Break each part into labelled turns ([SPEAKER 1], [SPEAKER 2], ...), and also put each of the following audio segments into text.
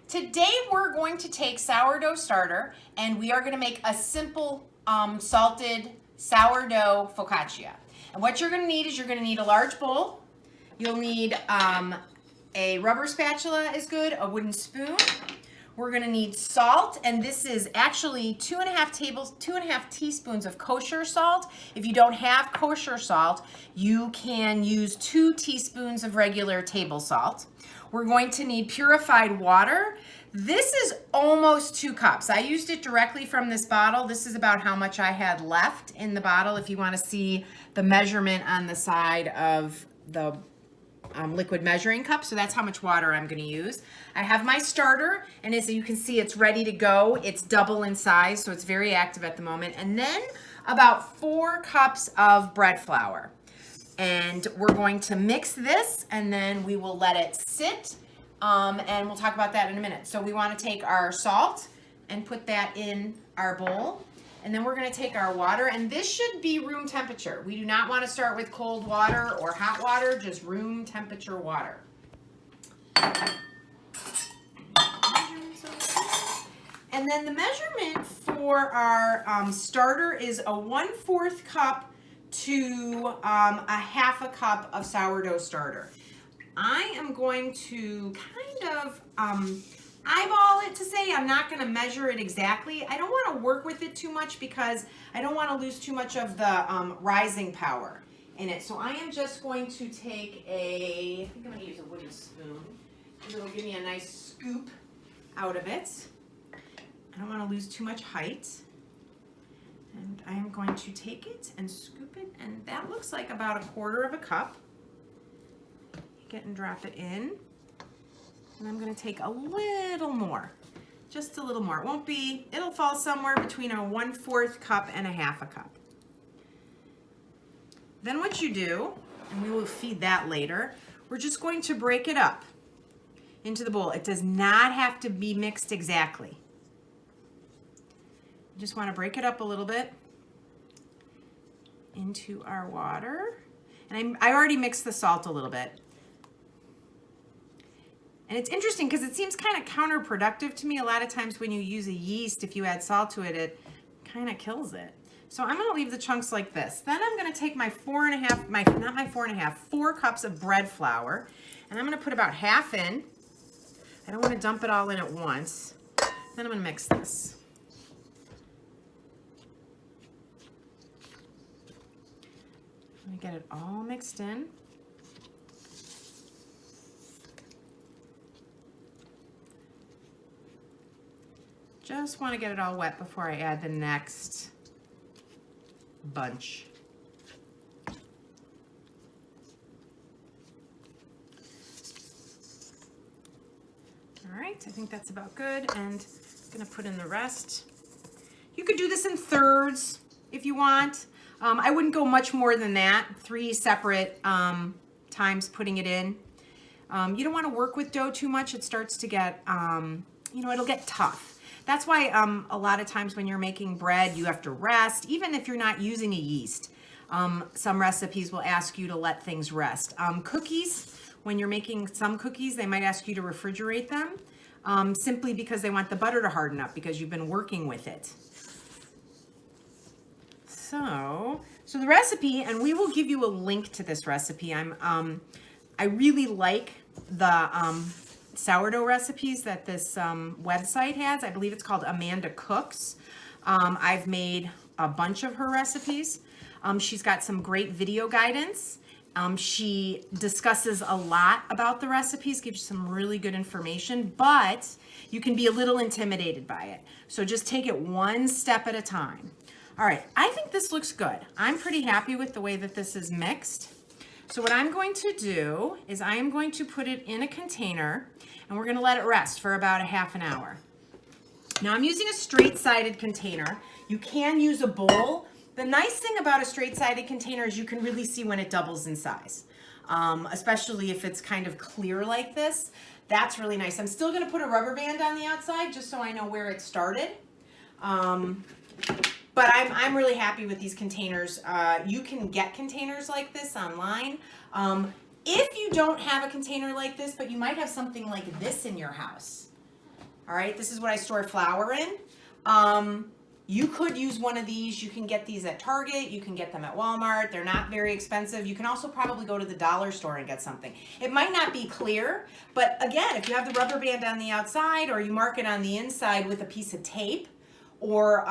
[SPEAKER 1] Today we're going to take sourdough starter and we are going to make a simple salted sourdough focaccia. And what you're going to need is you're going to need a large bowl. You'll need a rubber spatula is good, a wooden spoon. We're going to need salt, and this is actually 2.5 teaspoons of kosher salt. If you don't have kosher salt, you can use 2 teaspoons of regular table salt. We're going to need purified water. This is almost 2 cups. I used it directly from this bottle. This is about how much I had left in the bottle if you want to see the measurement on the side of the liquid measuring cup. So that's how much water I'm going to use. I have my starter, and as you can see, it's ready to go. It's double in size, so it's very active at the moment. And then about 4 cups of bread flour. And we're going to mix this, and then we will let it sit, and we'll talk about that in a minute. So we want to take our salt and put that in our bowl. And then we're going to take our water, and this should be room temperature. We do not want to start with cold water or hot water, just room temperature water. And then the measurement for our starter is a 1/4 cup to a 1/2 cup of sourdough starter. I am going to kind of eyeball it to say. I'm not going to measure it exactly. I don't want to work with it too much because I don't want to lose too much of the rising power in it. So I am just going to take I think I'm going to use a wooden spoon. It'll give me a nice scoop out of it. I don't want to lose too much height. And I am going to take it and scoop it, and that looks like about 1/4 cup. Get and drop it in. And I'm going to take a little more, just a little more. It won't be, it'll fall somewhere between a 1/4 cup and a 1/2 cup. Then what you do, and we will feed that later, we're just going to break it up into the bowl. It does not have to be mixed exactly. You just want to break it up a little bit into our water. And I already mixed the salt a little bit. And it's interesting because it seems kind of counterproductive to me. A lot of times when you use a yeast, if you add salt to it, it kind of kills it. So I'm going to leave the chunks like this. Then I'm going to take my 4 cups of bread flour, and I'm going to put about half in. I don't want to dump it all in at once. Then I'm going to mix this. I'm going to get it all mixed in. Just want to get it all wet before I add the next bunch. All right, I think that's about good, and I'm going to put in the rest. You could do this in thirds if you want. I wouldn't go much more than that, 3 separate times putting it in. You don't want to work with dough too much. It starts to get, it'll get tough. That's why a lot of times when you're making bread, you have to rest, even if you're not using a yeast. Some recipes will ask you to let things rest. Cookies, when you're making some cookies, they might ask you to refrigerate them simply because they want the butter to harden up because you've been working with it. So the recipe, and we will give you a link to this recipe. I really like the sourdough recipes that this website has. I believe it's called Amanda Cooks. I've made a bunch of her recipes. She's got some great video guidance. She discusses a lot about the recipes, gives you some really good information, but you can be a little intimidated by it. So just take it one step at a time. All right, I think this looks good. I'm pretty happy with the way that this is mixed. So what I'm going to do is I am going to put it in a container, and we're going to let it rest for about a 1/2 hour. Now I'm using a straight-sided container. You can use a bowl. The nice thing about a straight-sided container is you can really see when it doubles in size, especially if it's kind of clear like this. That's really nice. I'm still going to put a rubber band on the outside just so I know where it started. But I'm really happy with these containers. You can get containers like this online. If you don't have a container like this, but you might have something like this in your house, All right, this is what I store flour in. You could use one of these. You can get these at Target. You can get them at Walmart. They're not very expensive. You can also probably go to the dollar store and get something. It might not be clear, but again, if you have the rubber band on the outside or you mark it on the inside with a piece of tape or,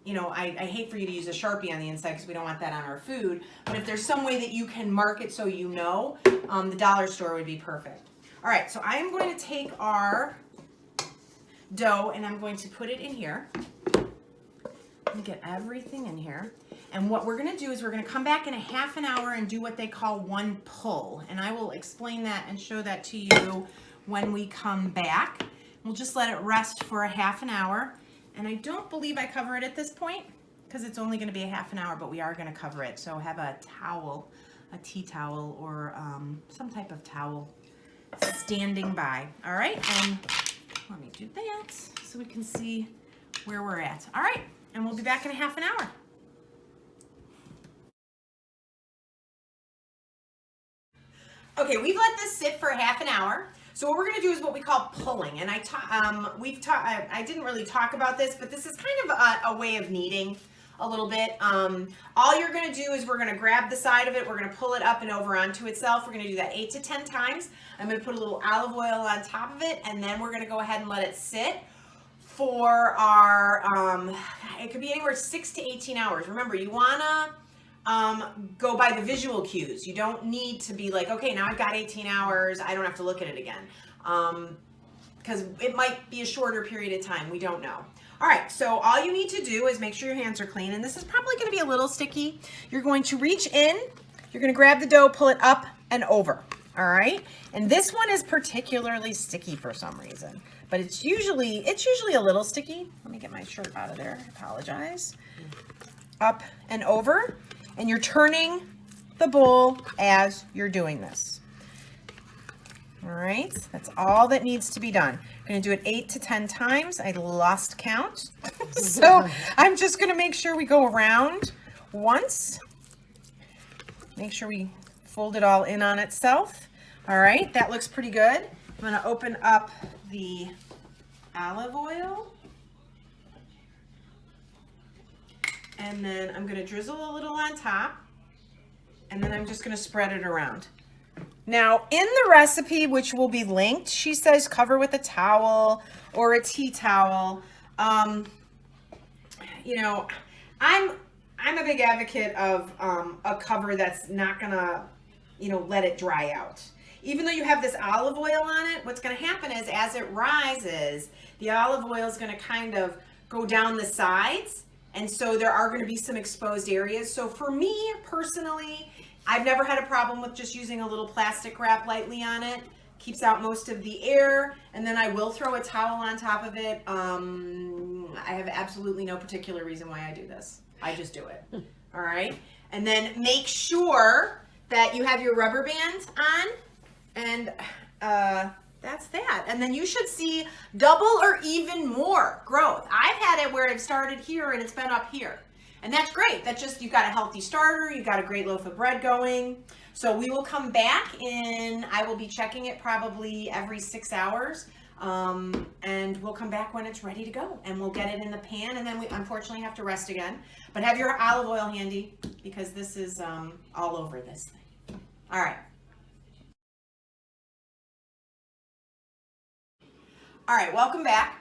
[SPEAKER 1] you know, I hate for you to use a Sharpie on the inside because we don't want that on our food, but if there's some way that you can mark it so you know, the dollar store would be perfect. All right, so I am going to take our dough and I'm going to put it in here. Let me get everything in here. And what we're gonna do is we're gonna come back in a half an hour and do what they call one pull. And I will explain that and show that to you when we come back. We'll just let it rest for a half an hour. And I don't believe I cover it at this point because it's only gonna be a half an hour, but we are gonna cover it. So have a towel, a tea towel or some type of towel standing by. All right, and let me do that so we can see where we're at. All right, and we'll be back in a half an hour. Okay, we've let this sit for a half an hour. So what we're going to do is what we call pulling, and I didn't really talk about this, but this is kind of a way of kneading a little bit. All you're going to do is we're going to grab the side of it, we're going to pull it up and over onto itself. We're going to do that 8 to 10 times. I'm going to put a little olive oil on top of it, and then we're going to go ahead and let it sit for our, it could be anywhere 6 to 18 hours. Remember, you want to go by the visual cues. You don't need to be like, okay, now I've got 18 hours. I don't have to look at it again. Because it might be a shorter period of time. We don't know. All right, so all you need to do is make sure your hands are clean. And this is probably going to be a little sticky. You're going to reach in. You're going to grab the dough, pull it up and over. All right. And this one is particularly sticky for some reason. But it's usually a little sticky. Let me get my shirt out of there. I apologize. Up and over. And you're turning the bowl as you're doing this. All right, that's all that needs to be done. I'm going to do it 8 to 10 times. I lost count. So I'm just going to make sure we go around once. Make sure we fold it all in on itself. All right, that looks pretty good. I'm going to open up the olive oil. And then I'm going to drizzle a little on top. And then I'm just going to spread it around. Now, in the recipe, which will be linked, she says cover with a towel or a tea towel. You know, I'm a big advocate of a cover that's not gonna, you know, let it dry out. Even though you have this olive oil on it, what's gonna happen is as it rises, the olive oil is gonna kind of go down the sides. And so there are gonna be some exposed areas. So for me personally, I've never had a problem with just using a little plastic wrap lightly on it. Keeps out most of the air, and then I will throw a towel on top of it. I have absolutely no particular reason why I do this. I just do it. All right? And then make sure that you have your rubber band on, and that's that. And then you should see double or even more growth. I've had it where I've started here and it's been up here. And that's great. That's just, you've got a healthy starter. You've got a great loaf of bread going. So we will come back in, I will be checking it probably every 6 hours. And we'll come back when it's ready to go. And we'll get it in the pan. And then we unfortunately have to rest again. But have your olive oil handy because this is all over this thing. All right. All right, welcome back.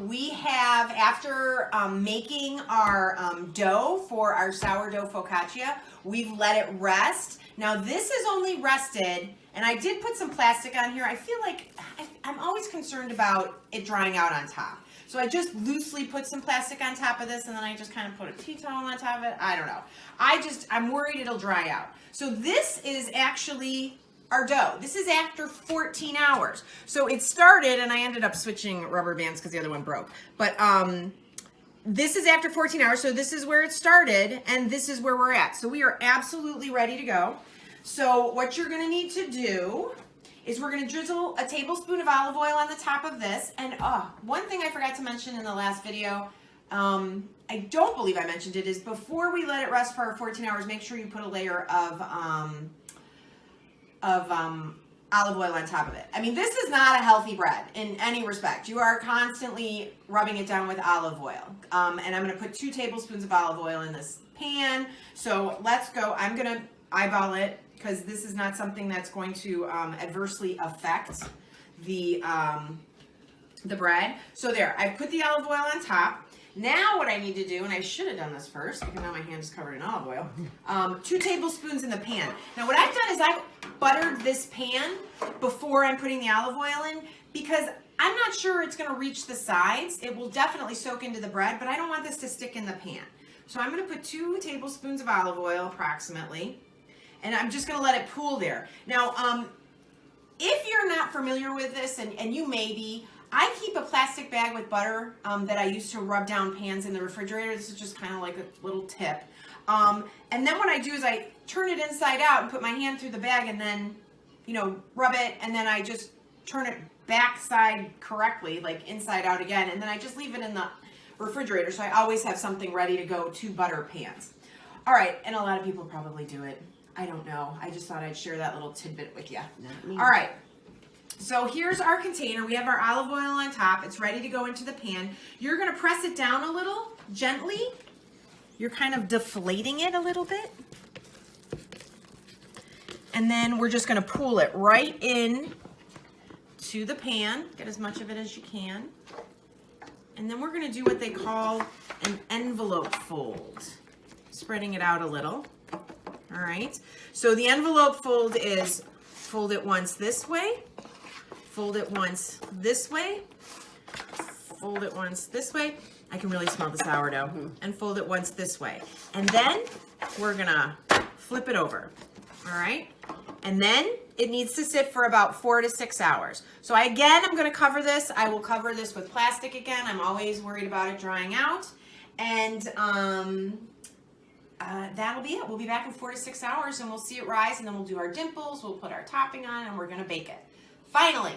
[SPEAKER 1] We have, after making our dough for our sourdough focaccia, we've let it rest. Now this is only rested, and I did put some plastic on here. I feel like I'm always concerned about it drying out on top. So I just loosely put some plastic on top of this, and then I just kind of put a tea towel on top of it. I don't know. I'm worried it'll dry out. So this is actually our dough. This is after 14 hours. So it started, and I ended up switching rubber bands because the other one broke. But this is after 14 hours. So this is where it started, and this is where we're at. So we are absolutely ready to go. So what you're going to need to do is we're going to drizzle a tablespoon of olive oil on the top of this. And one thing I forgot to mention in the last video, I don't believe I mentioned it, is before we let it rest for 14 hours, make sure you put a layer of olive oil on top of it. I mean, this is not a healthy bread in any respect. You are constantly rubbing it down with olive oil. And I'm gonna put 2 tablespoons of olive oil in this pan. So let's go. I'm gonna eyeball it because this is not something that's going to adversely affect the bread. So there, I put the olive oil on top. Now what I need to do, and I should have done this first because now my hand is covered in olive oil, 2 tablespoons in the pan. Now what I've done is I've buttered this pan before I'm putting the olive oil in because I'm not sure it's gonna reach the sides. It will definitely soak into the bread, but I don't want this to stick in the pan. So I'm gonna put 2 tablespoons of olive oil approximately, and I'm just gonna let it pool there. Now, if you're not familiar with this, and you may be, I keep a plastic bag with butter that I use to rub down pans in the refrigerator. This is just kind of like a little tip. And then what I do is I turn it inside out and put my hand through the bag and then, rub it, and then I just turn it back side correctly, like inside out again, and then I just leave it in the refrigerator, so I always have something ready to go to butter pans. All right, and a lot of people probably do it. I don't know. I just thought I'd share that little tidbit with you. All right. So here's our container. We have our olive oil on top. It's ready to go into the pan. You're going to press it down a little, gently. You're kind of deflating it a little bit. And then we're just going to pull it right in to the pan. Get as much of it as you can. And then we're going to do what they call an envelope fold. Spreading it out a little. All right. So the envelope fold is fold it once this way. Fold it once this way, fold it once this way. I can really smell the sourdough. And fold it once this way. And then we're gonna flip it over, all right? And then it needs to sit for about 4 to 6 hours. So I'm gonna cover this. I will cover this with plastic again. I'm always worried about it drying out. And that'll be it. We'll be back in 4 to 6 hours and we'll see it rise, and then we'll do our dimples, we'll put our topping on, and we're gonna bake it. Finally,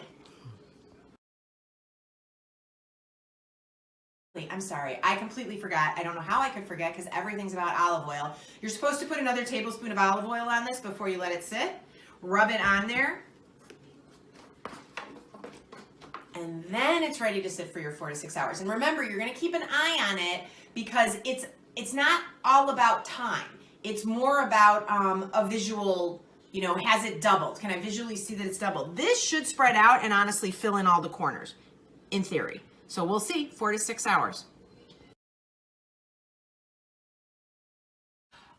[SPEAKER 1] I'm sorry, I completely forgot. I don't know how I could forget because everything's about olive oil. You're supposed to put another tablespoon of olive oil on this before you let it sit. Rub it on there. And then it's ready to sit for your 4 to 6 hours. And remember, you're gonna keep an eye on it because it's not all about time. It's more about a visual, has it doubled? Can I visually see that it's doubled? This should spread out and honestly fill in all the corners, in theory. So we'll see, 4 to 6 hours.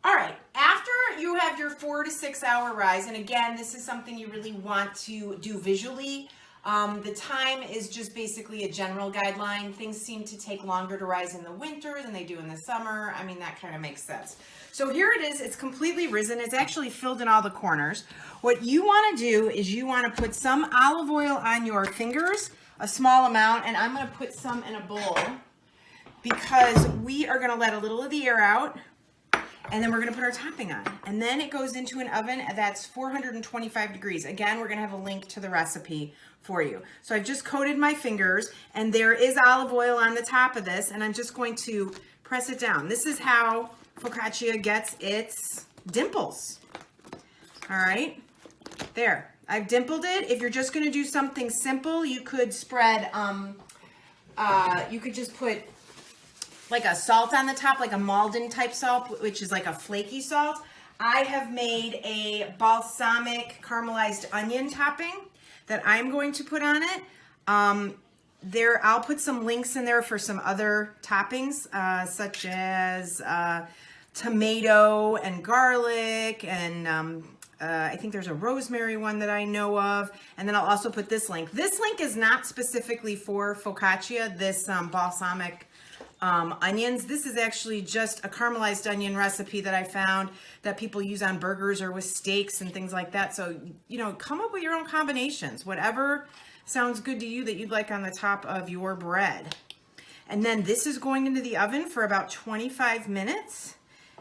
[SPEAKER 1] All right, after you have your 4 to 6 hour rise, and again, this is something you really want to do visually. The time is just basically a general guideline. Things seem to take longer to rise in the winter than they do in the summer. I mean, that kind of makes sense. So here it is. It's completely risen. It's actually filled in all the corners. What you want to do is you want to put some olive oil on your fingers, a small amount, and I'm going to put some in a bowl because we are going to let a little of the air out. And then we're going to put our topping on. And then it goes into an oven that's 425 degrees. Again, we're going to have a link to the recipe for you. So I've just coated my fingers, and there is olive oil on the top of this, and I'm just going to press it down. This is how focaccia gets its dimples. All right, there. I've dimpled it. If you're just going to do something simple, you could spread, you could just put like a salt on the top, like a Malden type salt, which is like a flaky salt. I have made a balsamic caramelized onion topping that I'm going to put on it. I'll put some links in there for some other toppings, such as tomato and garlic, and I think there's a rosemary one that I know of. And then I'll also put this link. This link is not specifically for focaccia, this balsamic onions. This is actually just a caramelized onion recipe that I found that people use on burgers or with steaks and things like that. So, come up with your own combinations, whatever sounds good to you that you'd like on the top of your bread. And then this is going into the oven for about 25 minutes.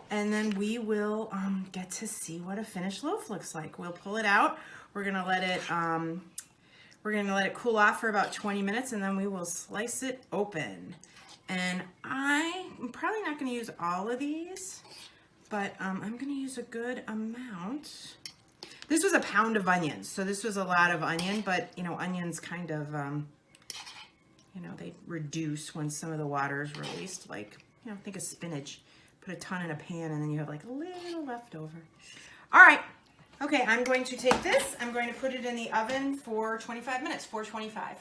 [SPEAKER 1] And then we will get to see what a finished loaf looks like. We'll pull it out. We're gonna let it cool off for about 20 minutes, and then we will slice it open. And I'm probably not going to use all of these, but I'm going to use a good amount This was a pound of onions, so this was a lot of onion, but you know, onions kind of, you know, they reduce when some of the water is released. Like, you know, think of spinach. Put a ton in a pan and then you have like a little leftover. All right. Okay, I'm going to take this. I'm going to put it in the oven for 25 minutes, 425.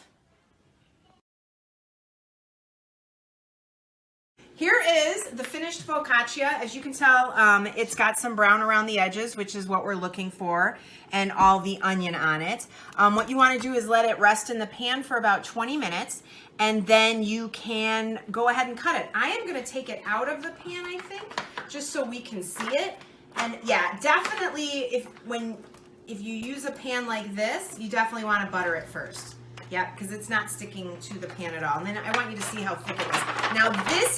[SPEAKER 1] Here is the finished focaccia. As you can tell, it's got some brown around the edges, which is what we're looking for, and all the onion on it. What you want to do is let it rest in the pan for about 20 minutes, and then you can go ahead and cut it. I am going to take it out of the pan, I think, just so we can see it. And yeah, definitely if you use a pan like this, you definitely want to butter it first. Yeah, because it's not sticking to the pan at all. And then I want you to see how thick it is. Now this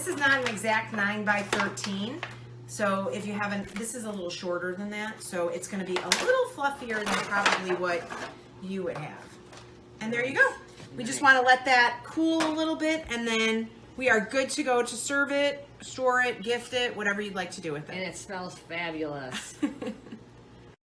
[SPEAKER 1] is not an exact 9 by 13. So if you haven't, this is a little shorter than that. So it's going to be a little fluffier than probably what you would have. And there you go. We just want to let that cool a little bit, and then we are good to go to serve it, store it, gift it, whatever you'd like to do with it.
[SPEAKER 2] And it smells fabulous.